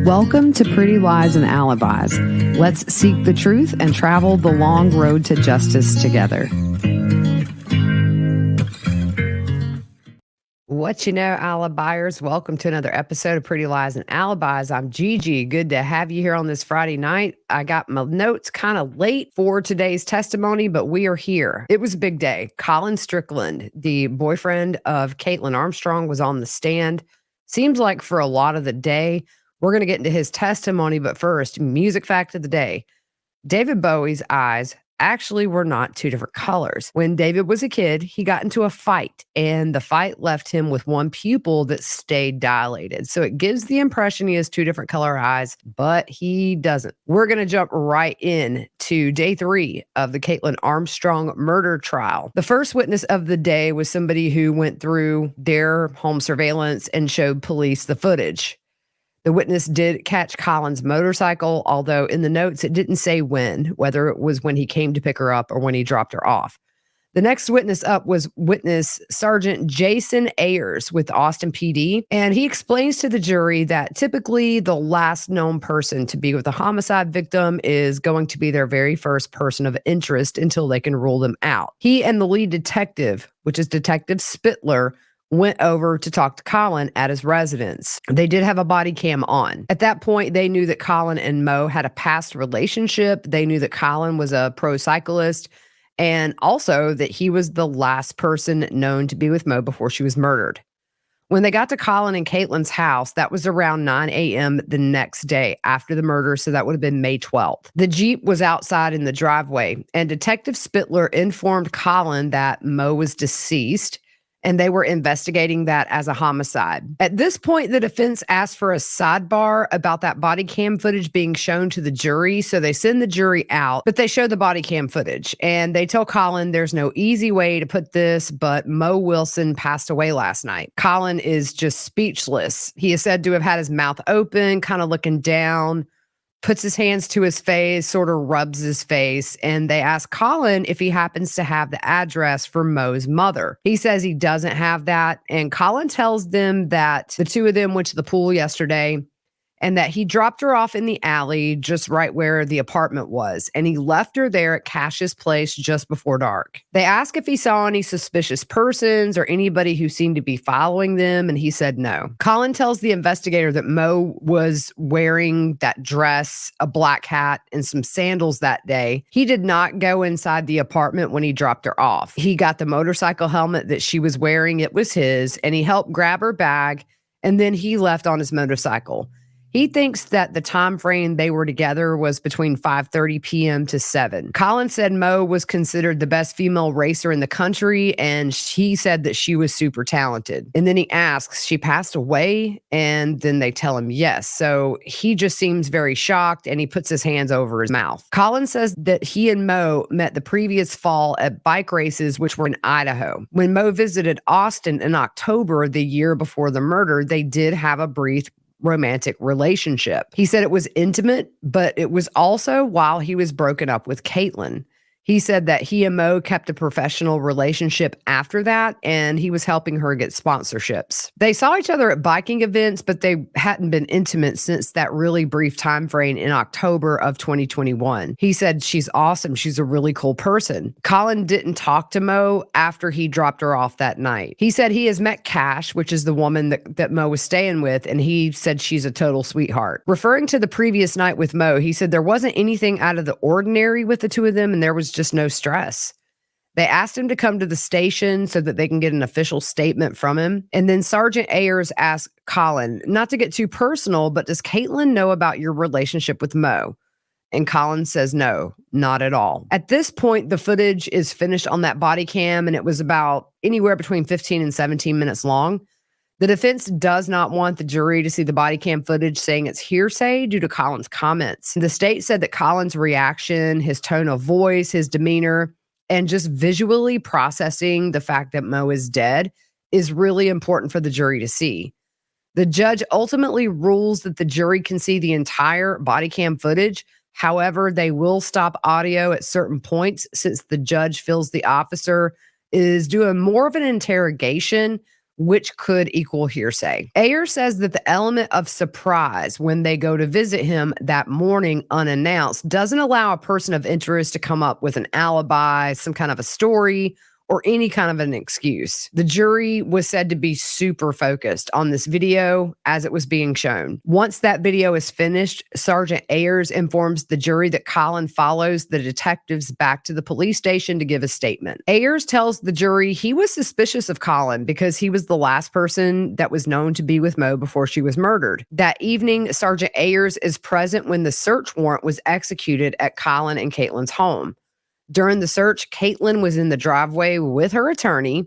Welcome to Pretty Lies and Alibis. Let's seek the truth and travel the long road to justice together. What you know, Alibiers, welcome to another episode of Pretty Lies and Alibis. I'm Gigi. Good to have you here on this Friday night. I got my notes kind of late for today's testimony, but we are here. It was a big day. Colin Strickland, the boyfriend of Kaitlin Armstrong, was on the stand. Seems like for a lot of the day. We're going to get into his testimony, but first, music fact of the day. David Bowie's eyes actually were not two different colors. When David was a kid, he got into a fight, and the fight left him with one pupil that stayed dilated. So it gives the impression he has two different color eyes, but he doesn't. We're going to jump right in to day 3 of the Kaitlin Armstrong murder trial. The first witness of the day was somebody who went through their home surveillance and showed police the footage. The witness did catch Colin's motorcycle, although in the notes it didn't say when, whether it was when he came to pick her up or when he dropped her off. The next witness up was witness Sergeant Jason Ayers with Austin PD, and he explains to the jury that typically the last known person to be with a homicide victim is going to be their very first person of interest until they can rule them out. He and the lead detective, which is Detective Spittler, went over to talk to Colin at his residence. They did have a body cam on. At that point, they knew that Colin and Mo had a past relationship. They knew that Colin was a pro cyclist, and also that he was the last person known to be with Mo before she was murdered. When they got to Colin and Kaitlin's house, that was around 9 a.m. the next day after the murder, so that would have been May 12th. The Jeep was outside in the driveway, and Detective Spittler informed Colin that Mo was deceased, and they were investigating that as a homicide. At this point, the defense asked for a sidebar about that body cam footage being shown to the jury. So they send the jury out, but they show the body cam footage. And they tell Colin there's no easy way to put this, but Mo Wilson passed away last night. Colin is just speechless. He is said to have had his mouth open, kind of looking down, puts his hands to his face, sort of rubs his face, and they ask Colin if he happens to have the address for Mo's mother. He says he doesn't have that, and Colin tells them that the two of them went to the pool yesterday and that he dropped her off in the alley just right where the apartment was, and he left her there at Cash's place just before dark. They ask if he saw any suspicious persons or anybody who seemed to be following them, and he said no. Colin tells the investigator that Mo was wearing that dress, a black hat, and some sandals that day. He did not go inside the apartment when he dropped her off. He got the motorcycle helmet that she was wearing, it was his, and he helped grab her bag, and then he left on his motorcycle. He thinks that the time frame they were together was between 5:30 p.m. to 7. Colin said Mo was considered the best female racer in the country, and he said that she was super talented. And then he asks, she passed away? And then they tell him yes. So he just seems very shocked, and he puts his hands over his mouth. Colin says that he and Mo met the previous fall at bike races, which were in Idaho. When Mo visited Austin in October, the year before the murder, they did have a brief romantic relationship. He said it was intimate, but it was also while he was broken up with Kaitlin. He said that he and Mo kept a professional relationship after that, and he was helping her get sponsorships. They saw each other at biking events, but they hadn't been intimate since that really brief time frame in October of 2021. He said, she's awesome. She's a really cool person. Colin didn't talk to Mo after he dropped her off that night. He said he has met Cash, which is the woman that Mo was staying with, and he said she's a total sweetheart. Referring to the previous night with Mo, he said there wasn't anything out of the ordinary with the two of them, and there was just no stress. They asked him to come to the station so that they can get an official statement from him. And then Sergeant Ayers asked Colin, not to get too personal, but does Kaitlin know about your relationship with Mo? And Colin says no, not at all. At this point, the footage is finished on that body cam, and it was about anywhere between 15 and 17 minutes long. The defense does not want the jury to see the body cam footage, saying it's hearsay due to Colin's comments. The state said that Colin's reaction, his tone of voice, his demeanor, and just visually processing the fact that Mo is dead is really important for the jury to see. The judge ultimately rules that the jury can see the entire body cam footage. However, they will stop audio at certain points since the judge feels the officer is doing more of an interrogation which could equal hearsay. Ayers says that the element of surprise when they go to visit him that morning unannounced doesn't allow a person of interest to come up with an alibi, some kind of a story, or any kind of an excuse. The jury was said to be super focused on this video as it was being shown. Once that video is finished, Sergeant Ayers informs the jury that Colin follows the detectives back to the police station to give a statement. Ayers tells the jury he was suspicious of Colin because he was the last person that was known to be with Mo before she was murdered. That evening, Sergeant Ayers is present when the search warrant was executed at Colin and Kaitlin's home. During the search, Kaitlin was in the driveway with her attorney,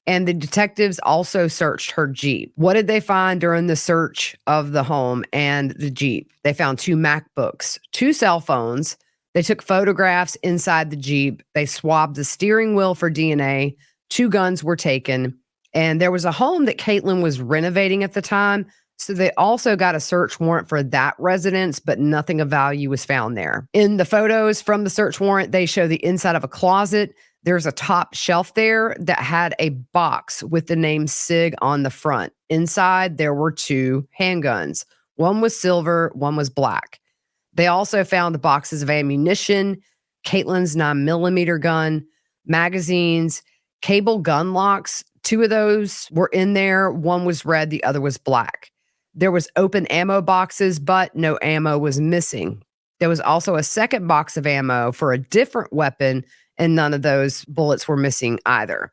and the detectives also searched her Jeep. What did they find during the search of the home and the Jeep? They found 2 MacBooks, 2 cell phones. They took photographs inside the Jeep. They swabbed the steering wheel for DNA. 2 guns were taken. And there was a home that Kaitlin was renovating at the time, so they also got a search warrant for that residence, but nothing of value was found there. In the photos from the search warrant, they show the inside of a closet. There's a top shelf there that had a box with the name SIG on the front. Inside, there were 2 handguns. One was silver, one was black. They also found boxes of ammunition, Kaitlin's 9mm gun, magazines, cable gun locks. 2 of those were in there. One was red, the other was black. There was open ammo boxes, but no ammo was missing. There was also a second box of ammo for a different weapon, and none of those bullets were missing either.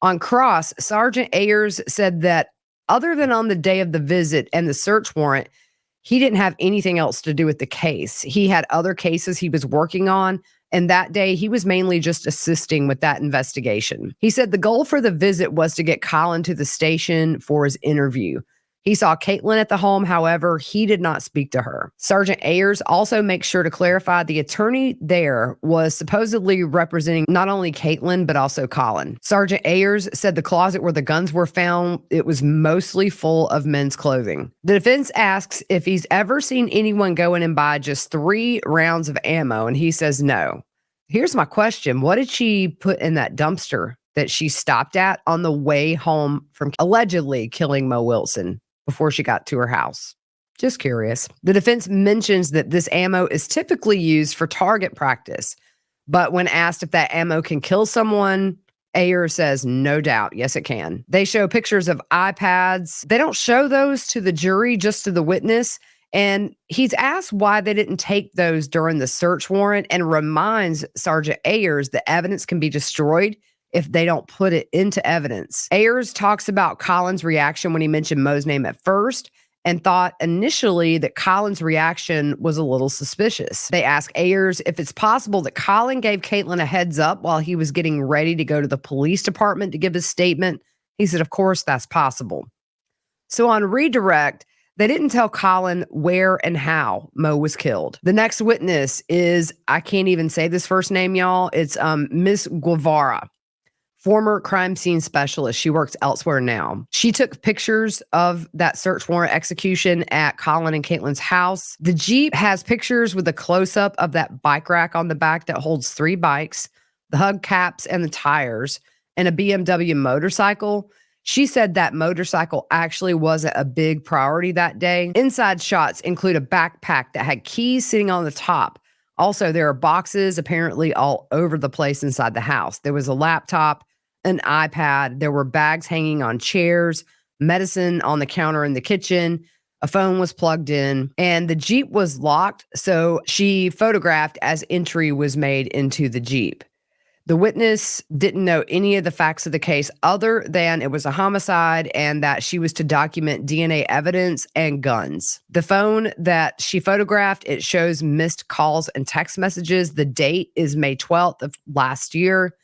On cross, Sergeant Ayers said that other than on the day of the visit and the search warrant, he didn't have anything else to do with the case. He had other cases he was working on, and that day he was mainly just assisting with that investigation. He said the goal for the visit was to get Colin to the station for his interview. He saw Kaitlin at the home. However, he did not speak to her. Sergeant Ayers also makes sure to clarify the attorney there was supposedly representing not only Kaitlin, but also Colin. Sergeant Ayers said the closet where the guns were found, it was mostly full of men's clothing. The defense asks if he's ever seen anyone go in and buy just 3 rounds of ammo, and he says no. Here's my question. What did she put in that dumpster that she stopped at on the way home from allegedly killing Mo Wilson before she got to her house? Just curious. The defense mentions that this ammo is typically used for target practice, but when asked if that ammo can kill someone, Ayers says, no doubt. Yes, it can. They show pictures of iPads. They don't show those to the jury, just to the witness. And he's asked why they didn't take those during the search warrant and reminds Sergeant Ayers that evidence can be destroyed if they don't put it into evidence. Ayers talks about Colin's reaction when he mentioned Mo's name at first and thought initially that Colin's reaction was a little suspicious. They ask Ayers if it's possible that Colin gave Kaitlin a heads up while he was getting ready to go to the police department to give his statement. He said, of course, that's possible. So on redirect, they didn't tell Colin where and how Mo was killed. The next witness is, I can't even say this first name, y'all. It's Miss Guevara, former crime scene specialist. She works elsewhere now. She took pictures of that search warrant execution at Colin and Kaitlin's house. The Jeep has pictures with a close-up of that bike rack on the back that holds 3 bikes, the hubcaps and the tires, and a BMW motorcycle. She said that motorcycle actually wasn't a big priority that day. Inside shots include a backpack that had keys sitting on the top. Also, there are boxes apparently all over the place inside the house. There was a laptop, an iPad. There were bags hanging on chairs, medicine on the counter in the kitchen. A phone was plugged in, and the Jeep was locked. So she photographed as entry was made into the Jeep. The witness didn't know any of the facts of the case other than it was a homicide and that she was to document DNA evidence and guns. The phone that she photographed, it shows missed calls and text messages. The date is May 12th of last year,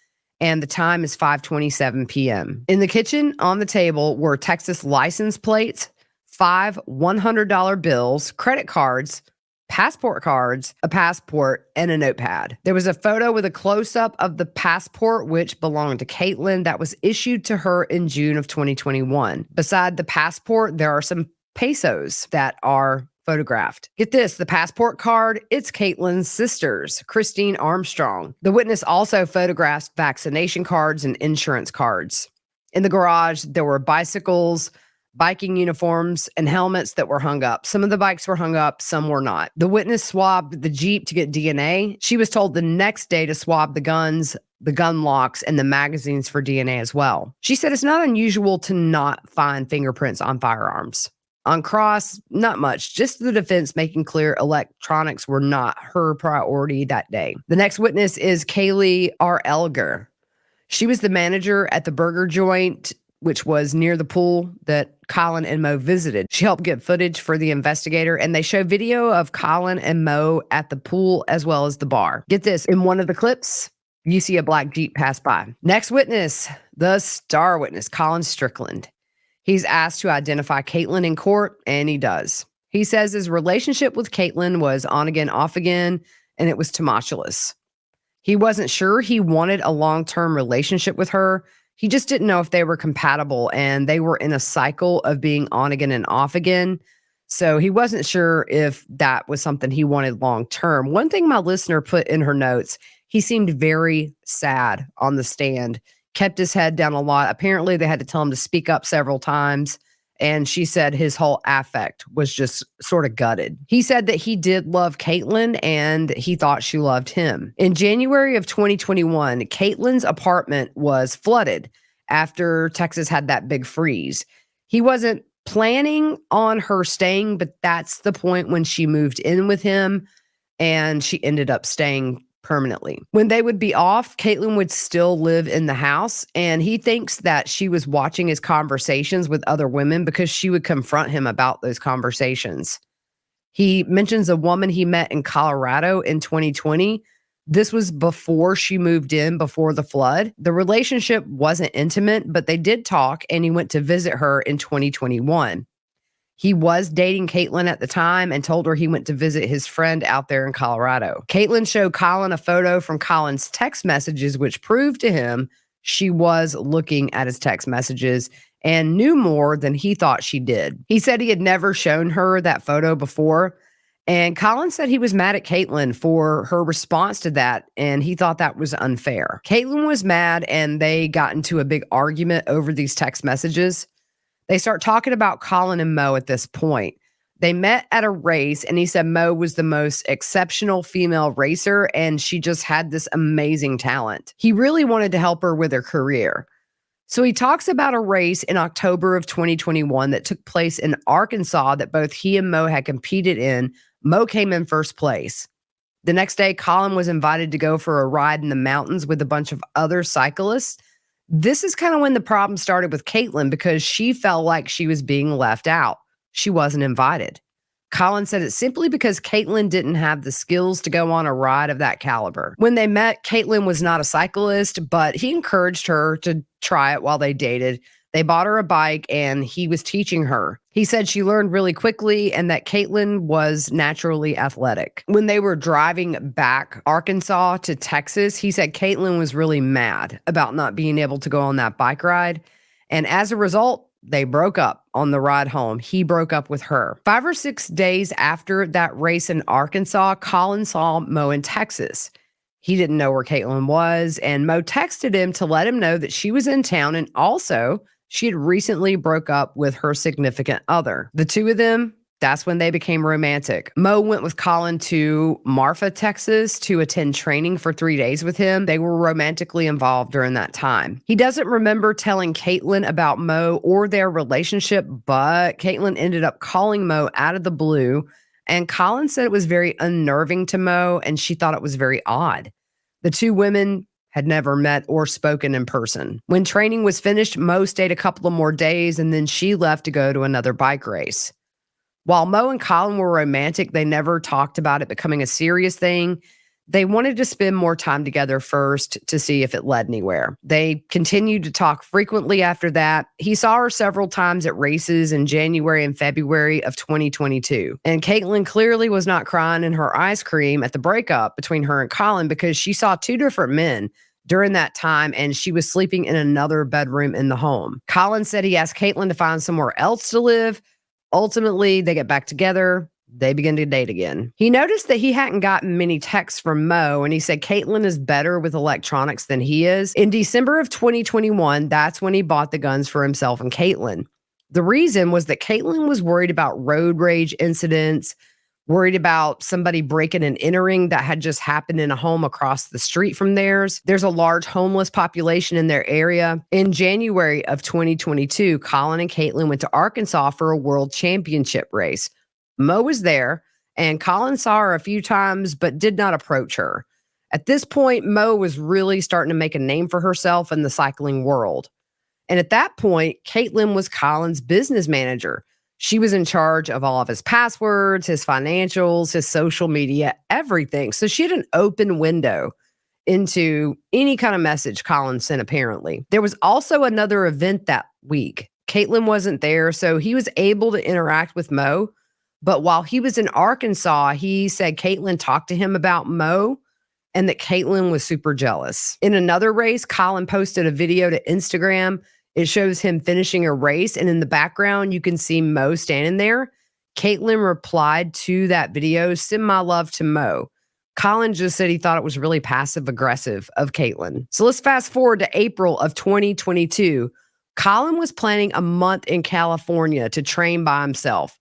and the time is 5:27 p.m. In the kitchen on the table were Texas license plates, 5 $100 bills, credit cards, passport cards, a passport, and a notepad. There was a photo with a close-up of the passport, which belonged to Kaitlin, that was issued to her in June of 2021. Beside the passport, there are some pesos that are photographed. Get this, the passport card, it's Kaitlin's sister's, Kaitlin Armstrong. The witness also photographs vaccination cards and insurance cards. In the garage, there were bicycles, biking uniforms, and helmets that were hung up. Some of the bikes were hung up, some were not. The witness swabbed the Jeep to get DNA. She was told the next day to swab the guns, the gun locks, and the magazines for DNA as well. She said it's not unusual to not find fingerprints on firearms. On Cross, not much, just the defense making clear electronics were not her priority that day. The next witness is Kaitlin Armstrong. She was the manager at the burger joint, which was near the pool that Colin and Mo visited. She helped get footage for the investigator, and they show video of Colin and Mo at the pool as well as the bar. Get this, in one of the clips, you see a black Jeep pass by. Next witness, the star witness, Colin Strickland. He's asked to identify Kaitlin in court, and he does. He says his relationship with Kaitlin was on again, off again, and it was tumultuous. He wasn't sure he wanted a long-term relationship with her. He just didn't know if they were compatible, and they were in a cycle of being on again and off again. So he wasn't sure if that was something he wanted long-term. One thing my listener put in her notes, he seemed very sad on the stand, kept his head down a lot. Apparently, they had to tell him to speak up several times. And she said his whole affect was just sort of gutted. He said that he did love Kaitlin and he thought she loved him. In January of 2021, Caitlin's apartment was flooded after Texas had that big freeze. He wasn't planning on her staying, but that's the point when she moved in with him and she ended up staying permanently. When they would be off, Kaitlin would still live in the house, and he thinks that she was watching his conversations with other women because she would confront him about those conversations. He mentions a woman he met in Colorado in 2020. This was before she moved in, before the flood. The relationship wasn't intimate, but they did talk, and he went to visit her in 2021. He was dating Kaitlin at the time and told her he went to visit his friend out there in Colorado. Kaitlin showed Colin a photo from Colin's text messages, which proved to him she was looking at his text messages and knew more than he thought she did. He said he had never shown her that photo before, and Colin said he was mad at Kaitlin for her response to that, and he thought that was unfair. Kaitlin was mad, and they got into a big argument over these text messages. They start talking about Colin and Mo at this point. They met at a race, and he said Mo was the most exceptional female racer, and she just had this amazing talent. He really wanted to help her with her career. So he talks about a race in October of 2021 that took place in Arkansas that both he and Mo had competed in. Mo came in first place. The next day, Colin was invited to go for a ride in the mountains with a bunch of other cyclists. This is kind of when the problem started with Kaitlin because she felt like she was being left out. She wasn't invited. Colin said it's simply because Kaitlin didn't have the skills to go on a ride of that caliber. When they met, Kaitlin was not a cyclist, but he encouraged her to try it while they dated. They bought her a bike and he was teaching her. He said she learned really quickly and that Kaitlin was naturally athletic. When they were driving back Arkansas to Texas, he said Kaitlin was really mad about not being able to go on that bike ride. And as a result, they broke up on the ride home. He broke up with her. 5 or 6 days after that race in Arkansas, Colin saw Mo in Texas. He didn't know where Kaitlin was, and Mo texted him to let him know that she was in town, and also she had recently broke up with her significant other. The two of them, that's when they became romantic. Mo went with Colin to Marfa, Texas to attend training for 3 days with him. They were romantically involved during that time. He doesn't remember telling Kaitlin about Mo or their relationship, but Kaitlin ended up calling Mo out of the blue, and Colin said it was very unnerving to Mo, and she thought it was very odd. The two women had never met or spoken in person. When training was finished, Mo stayed a couple of more days, and then she left to go to another bike race. While Mo and Colin were romantic, they never talked about it becoming a serious thing. They wanted to spend more time together first to see if it led anywhere. They continued to talk frequently after that. He saw her several times at races in January and February of 2022. And Kaitlin clearly was not crying in her ice cream at the breakup between her and Colin because she saw two different men during that time, and she was sleeping in another bedroom in the home. Colin said he asked Kaitlin to find somewhere else to live. Ultimately, they get back together. They begin to date again. He noticed that he hadn't gotten many texts from Mo, and he said Kaitlin is better with electronics than he is. In December of 2021, that's when he bought the guns for himself and Kaitlin. The reason was that Kaitlin was worried about road rage incidents, worried about somebody breaking and entering that had just happened in a home across the street from theirs. There's a large homeless population in their area. In January of 2022, Colin and Kaitlin went to Arkansas for a world championship race. Mo was there, and Colin saw her a few times but did not approach her. At this point, Mo was really starting to make a name for herself in the cycling world. And at that point, Kaitlin was Colin's business manager. She was in charge of all of his passwords, his financials, his social media, everything. So she had an open window into any kind of message Colin sent, apparently. There was also another event that week. Kaitlin wasn't there, so he was able to interact with Mo. But while he was in Arkansas, he said Kaitlin talked to him about Mo and that Kaitlin was super jealous. In another race, Colin posted a video to Instagram. It shows him finishing a race, and in the background, you can see Mo standing there. Kaitlin replied to that video, "Send my love to Mo." Colin just said he thought it was really passive-aggressive of Kaitlin. So let's fast forward to April of 2022. Colin was planning a month in California to train by himself.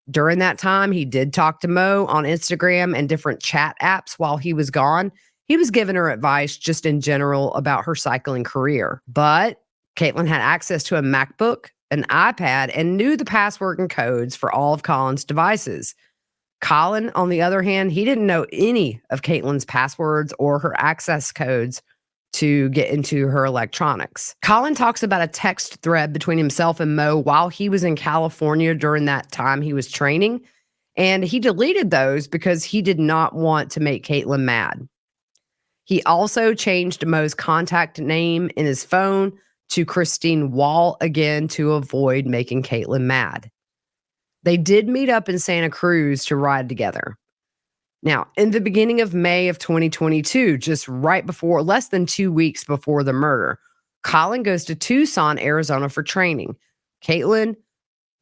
During that time, he did talk to Mo on Instagram and different chat apps while he was gone. He was giving her advice just in general about her cycling career. But Kaitlin had access to a MacBook, an iPad, and knew the password and codes for all of Colin's devices. Colin, on the other hand, he didn't know any of Caitlin's passwords or her access codes to get into her electronics. Colin talks about a text thread between himself and Mo while he was in California during that time he was training, and he deleted those because he did not want to make Kaitlin mad. He also changed Mo's contact name in his phone to Christine Wall again to avoid making Kaitlin mad. They did meet up in Santa Cruz to ride together. Now, in the beginning of May of 2022, just right before, less than 2 weeks before the murder, Colin goes to Tucson, Arizona for training. Kaitlin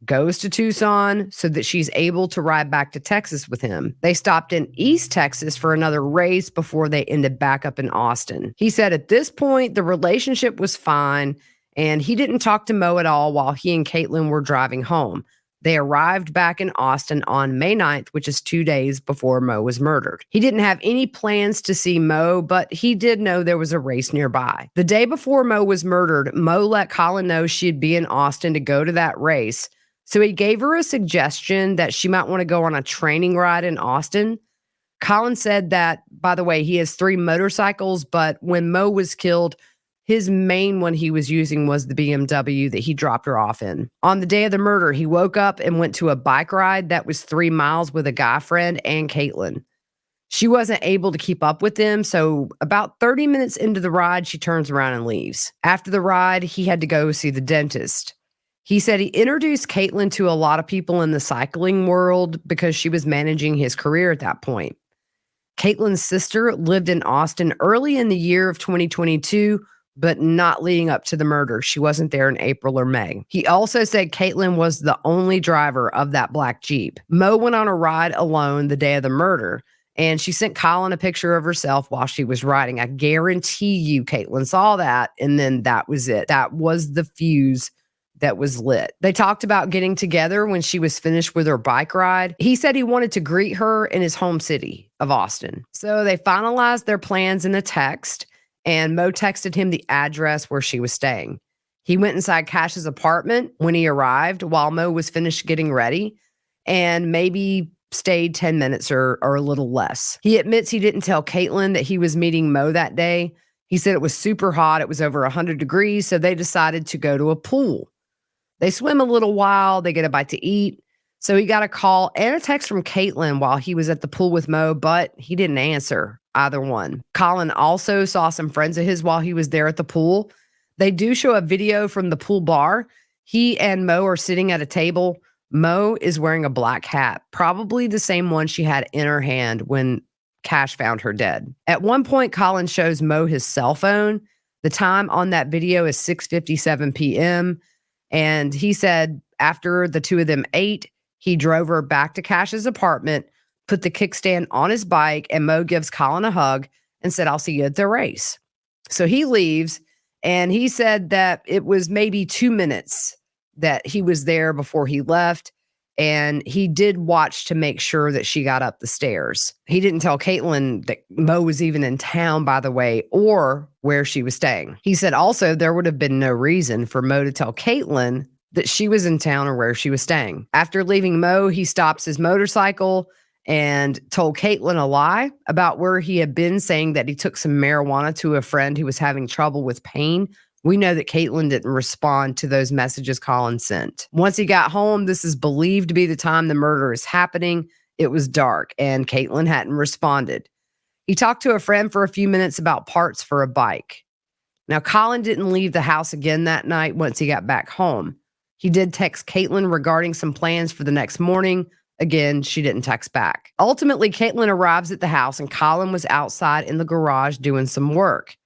goes to Tucson so that she's able to ride back to Texas with him. They stopped in East Texas for another race before they ended back up in Austin. He said at this point, the relationship was fine, and he didn't talk to Mo at all while he and Kaitlin were driving home. They arrived back in Austin on May 9th, which is 2 days before Mo was murdered. He didn't have any plans to see Mo, but he did know there was a race nearby. The day before Mo was murdered, Mo let Colin know she'd be in Austin to go to that race. So he gave her a suggestion that she might want to go on a training ride in Austin. Colin said that, by the way, he has 3 motorcycles, but when Mo was killed, his main one he was using was the BMW that he dropped her off in. On the day of the murder, he woke up and went to a bike ride that was 3 miles with a guy friend and Kaitlin. She wasn't able to keep up with them, so about 30 minutes into the ride, she turns around and leaves. After the ride, he had to go see the dentist. He said he introduced Kaitlin to a lot of people in the cycling world because she was managing his career at that point. Caitlin's sister lived in Austin early in the year of 2022, but not leading up to the murder. She wasn't there in April or May. He also said Kaitlin was the only driver of that black Jeep. Mo went on a ride alone the day of the murder, and she sent Colin a picture of herself while she was riding. I guarantee you Kaitlin saw that, and then that was it. That was the fuse that was lit. They talked about getting together when she was finished with her bike ride. He said he wanted to greet her in his home city of Austin. So they finalized their plans in a text, and Mo texted him the address where she was staying. He went inside Cash's apartment when he arrived while Mo was finished getting ready, and maybe stayed 10 minutes or a little less. He admits he didn't tell Kaitlin that he was meeting Mo that day. He said it was super hot. It was over 100 degrees, so they decided to go to a pool. They swim a little while. They get a bite to eat. So he got a call and a text from Kaitlin while he was at the pool with Mo, but he didn't answer either one. Colin also saw some friends of his while he was there at the pool. They do show a video from the pool bar. He and Mo are sitting at a table. Mo is wearing a black hat, probably the same one she had in her hand when Cash found her dead. At one point, Colin shows Mo his cell phone. The time on that video is 6:57 p.m., and he said after the two of them ate, He drove her back to Cash's apartment, put the kickstand on his bike, and Mo gives Colin a hug and said, "I'll see you at the race." So he leaves, and he said that it was maybe 2 minutes that he was there before he left, and he did watch to make sure that she got up the stairs. He didn't tell Kaitlin that Mo was even in town, by the way, or where she was staying. He said also there would have been no reason for Mo to tell Kaitlin that she was in town or where she was staying. After leaving Mo, he stops his motorcycle and told Kaitlin a lie about where he had been, saying that he took some marijuana to a friend who was having trouble with pain. We know that Kaitlin didn't respond to those messages Colin sent. Once he got home, this is believed to be the time the murder is happening. It was dark, and Kaitlin hadn't responded. He talked to a friend for a few minutes about parts for a bike. Now, Colin didn't leave the house again that night once he got back home. He did text Kaitlin regarding some plans for the next morning. Again, she didn't text back. Ultimately, Kaitlin arrives at the house, and Colin was outside in the garage doing some work.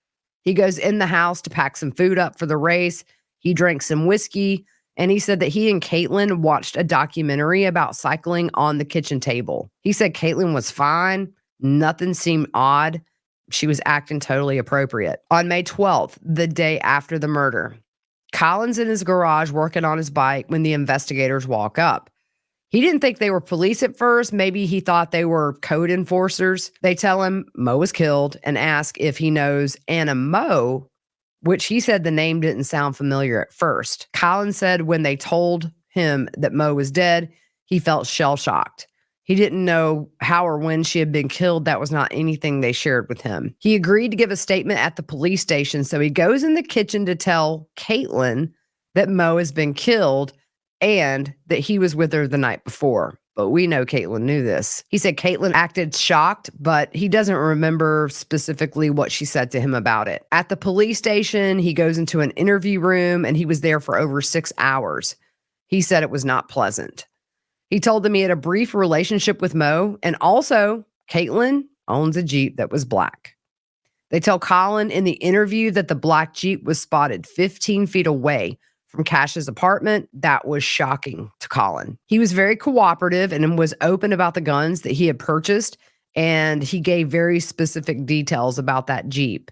He goes in the house to pack some food up for the race. He drank some whiskey, and he said that he and Kaitlin watched a documentary about cycling on the kitchen table. He said Kaitlin was fine. Nothing seemed odd. She was acting totally appropriate. On May 12th, the day after the murder, Colin's in his garage working on his bike when the investigators walk up. He didn't think they were police at first. Maybe he thought they were code enforcers. They tell him Mo was killed and ask if he knows Anna Mo, which he said the name didn't sound familiar at first. Colin said when they told him that Mo was dead, he felt shell-shocked. He didn't know how or when she had been killed. That was not anything they shared with him. He agreed to give a statement at the police station, so he goes in the kitchen to tell Kaitlin that Mo has been killed and that he was with her the night before. But we know Kaitlin knew this. He said Kaitlin acted shocked, but he doesn't remember specifically what she said to him about it. At the police station, he goes into an interview room, and he was there for over 6 hours. He said it was not pleasant. He told them he had a brief relationship with Mo, and also Kaitlin owns a Jeep that was black. They tell Colin in the interview that the black Jeep was spotted 15 feet away from Cash's apartment. That was shocking to Colin. He was very cooperative and was open about the guns that he had purchased, and he gave very specific details about that Jeep.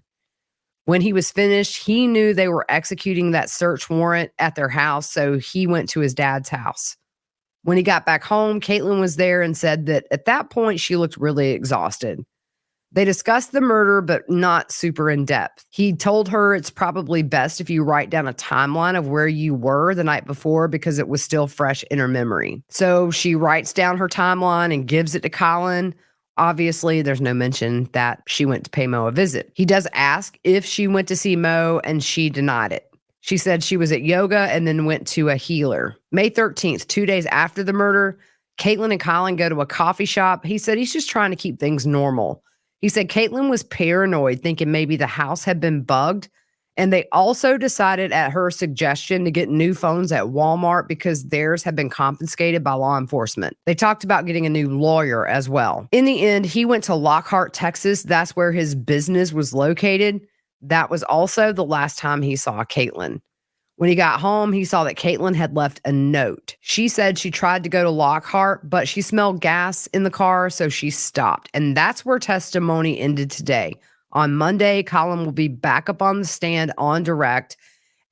When he was finished, he knew they were executing that search warrant at their house, so he went to his dad's house. When he got back home, Kaitlin was there and said that at that point, she looked really exhausted. They discussed the murder, but not super in depth. He told her it's probably best if you write down a timeline of where you were the night before because it was still fresh in her memory. So she writes down her timeline and gives it to Colin. Obviously, there's no mention that she went to pay Mo a visit. He does ask if she went to see Mo, and she denied it. She said she was at yoga and then went to a healer. May 13th, 2 days after the murder, Kaitlin and Colin go to a coffee shop. He said he's just trying to keep things normal. He said Kaitlin was paranoid, thinking maybe the house had been bugged. And they also decided at her suggestion to get new phones at Walmart because theirs had been confiscated by law enforcement. They talked about getting a new lawyer as well. In the end, he went to Lockhart, Texas. That's where his business was located. That was also the last time he saw Kaitlin. When he got home, he saw that Kaitlin had left a note. She said she tried to go to Lockhart, but she smelled gas in the car, so she stopped. And that's where testimony ended today. On Monday, Colin will be back up on the stand on direct.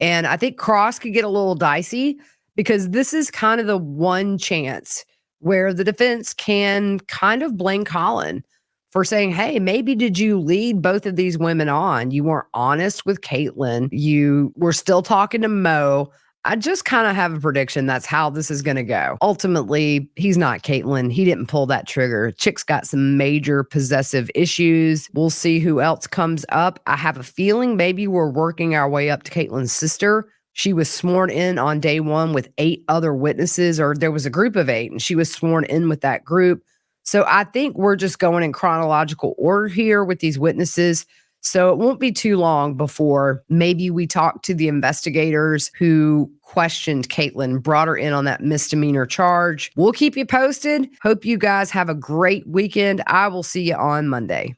And I think cross could get a little dicey because this is kind of the one chance where the defense can kind of blame Colin for saying, hey, maybe did you lead both of these women on? You weren't honest with Kaitlin. You were still talking to Mo. I just kind of have a prediction that's how this is going to go. Ultimately, he's not Kaitlin. He didn't pull that trigger. Chick's got some major possessive issues. We'll see who else comes up. I have a feeling maybe we're working our way up to Kaitlin's sister. She was sworn in on day one with 8 other witnesses, or there was a group of 8, and she was sworn in with that group. So I think we're just going in chronological order here with these witnesses. So it won't be too long before maybe we talk to the investigators who questioned Kaitlin, brought her in on that misdemeanor charge. We'll keep you posted. Hope you guys have a great weekend. I will see you on Monday.